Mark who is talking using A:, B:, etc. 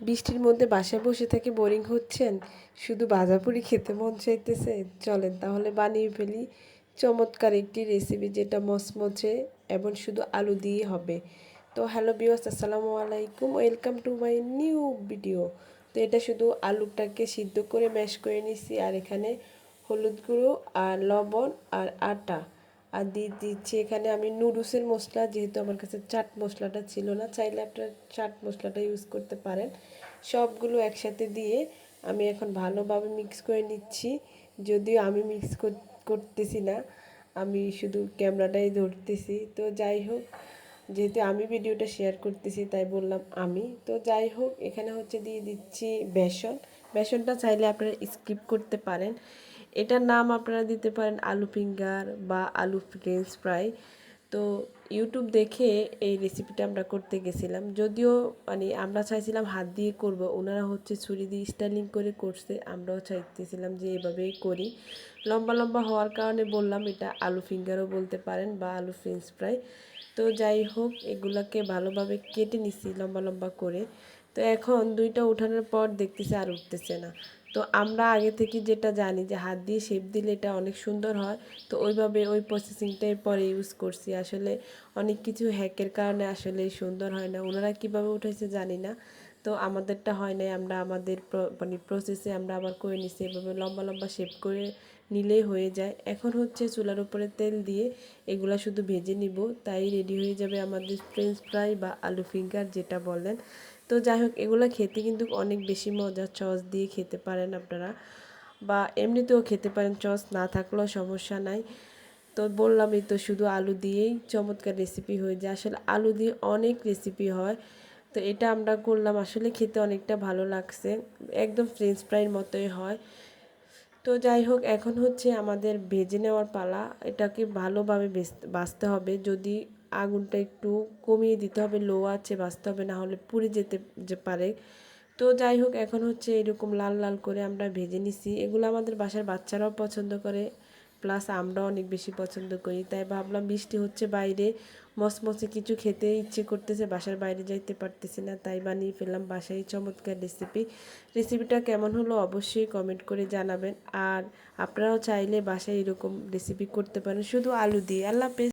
A: বৃষ্টির মধ্যে বাসায় বসে থেকে বোরিং হচ্ছেন, শুধু ভাজাপুরি খেতে মন চাইতেছে, চলেন তাহলে বানিয়ে ফেলি চমৎকার একটি রেসিপি যেটা মচমচে এবং শুধু আলু দিয়ে হবে। তো হ্যালো ভিউয়ার্স, আসসালামু আলাইকুম, welcome to my new video. তো এটা শুধু আলুটাকে সিদ্ধ করে ম্যাশ করে নিছি, আর এখানে হলুদ গুঁড়ো আর লবণ আর আটা আর দিয়ে দিচ্ছি এখানে আমি নুডলসের মশলা, যেহেতু আমার কাছে চাট মশলাটা ছিল না, চাইলে আপনারা চাট মশলাটা ইউজ করতে পারেন। সবগুলো একসাথে দিয়ে আমি এখন ভালোভাবে মিক্স করে নিচ্ছি। যদিও আমি মিক্স করতেছি না, আমি শুধু ক্যামেরাটাই ধরতেছি। তো যাই হোক, যেহেতু আমি ভিডিওটা শেয়ার করতেছি তাই বললাম আমি। তো যাই হোক, এখানে হচ্ছে দিয়ে দিচ্ছি বেসন। বেসনটা চাইলে আপনারা স্কিপ করতে পারেন, এটার নাম আপনারা দিতে পারেন আলু ফিঙ্গার বা আলু ফ্রেঞ্চ ফ্রাই। তো ইউটিউব দেখে এই রেসিপিটা আমরা করতে গেছিলাম, যদিও মানে আমরা চাইছিলাম হাত দিয়ে করব, ওনারা হচ্ছে ছুরি দিয়ে স্টাইলিং করে করছে, আমরাও চাইতেছিলাম যে এভাবেই করি। লম্বা লম্বা হওয়ার কারণে বললাম এটা আলু ফিঙ্গারও বলতে পারেন বা আলু ফ্রেঞ্চ ফ্রাই। তো যাই হোক, এগুলাকে ভালোভাবে কেটে নিছি লম্বা লম্বা করে। তো এখন দুইটা উঠানোর পর দেখতেছি আর উঠতেছে না। তো আমরা আগে থেকে যেটা জানি যে হাত দিয়ে শেপ দিলে এটা অনেক সুন্দর হয়, তো ওইভাবে ওই প্রসেসিংটাই পরে ইউজ করছি। আসলে অনেক কিছু হ্যাকের কারণে আসলে সুন্দর হয় না, ওনারা কীভাবে উঠেছে জানি না। তো আমাদেরটা হয় নাই, আমরা আমাদের মানে প্রসেসে আমরা আবার করে নিছি, এভাবে লম্বা লম্বা শেপ করে নিলেই হয়ে যায়। এখন হচ্ছে চুলার উপরে তেল দিয়ে এগুলা শুধু ভেজে নিব, তাই রেডি হয়ে যাবে আমাদের ফ্রেঞ্চ ফ্রাই বা আলু ফিঙ্গার যেটা বলেন। তো যাই হোক, এগুলো খেতে কিন্তু অনেক বেশি মজা, সস দিয়ে খেতে পারেন আপনারা বা এমনিতেও খেতে পারেন, সস না থাকলেও সমস্যা নাই। তো বললামই তো, শুধু আলু দিয়েই চমৎকার রেসিপি হয়ে যায়। আসলে আলু দিয়ে অনেক রেসিপি হয়, তো এটা আমরা করলাম, আসলে খেতে অনেকটা ভালো লাগছে, একদম ফ্রেঞ্চ ফ্রাইয়ের মতোই হয়। তো যাই হোক, এখন হচ্ছে আমাদের ভেজে নেওয়ার পালা। এটাকে ভালোভাবে ভাজতে হবে, যদি আগুনটা একটু কমিয়ে দিতে হবে, লো আছে ভাজতে হবে, না হলে পুড়ে যেতে পারে। তো যাই হোক, এখন হচ্ছে এরকম লাল লাল করে আমরা ভেজে নিছি। এগুলো আমাদের বাসার বাচ্চারাও পছন্দ করে, প্লাস আমরাও অনেক বেশি পছন্দ করি। তাই ভাবলাম বৃষ্টি হচ্ছে বাইরে, মচমচে কিছু খেতে ইচ্ছে করতেছে, বাসার বাইরে যাইতে পারতেছি না, তাই বানিয়ে ফেললাম বাসায় চমৎকার রেসিপিটা কেমন হলো অবশ্যই কমেন্ট করে জানাবেন। আর আপনারাও চাইলে বাসায় এরকম রেসিপি করতে পারেন শুধু আলু দিয়ে। আল্লাহ হাফেজ।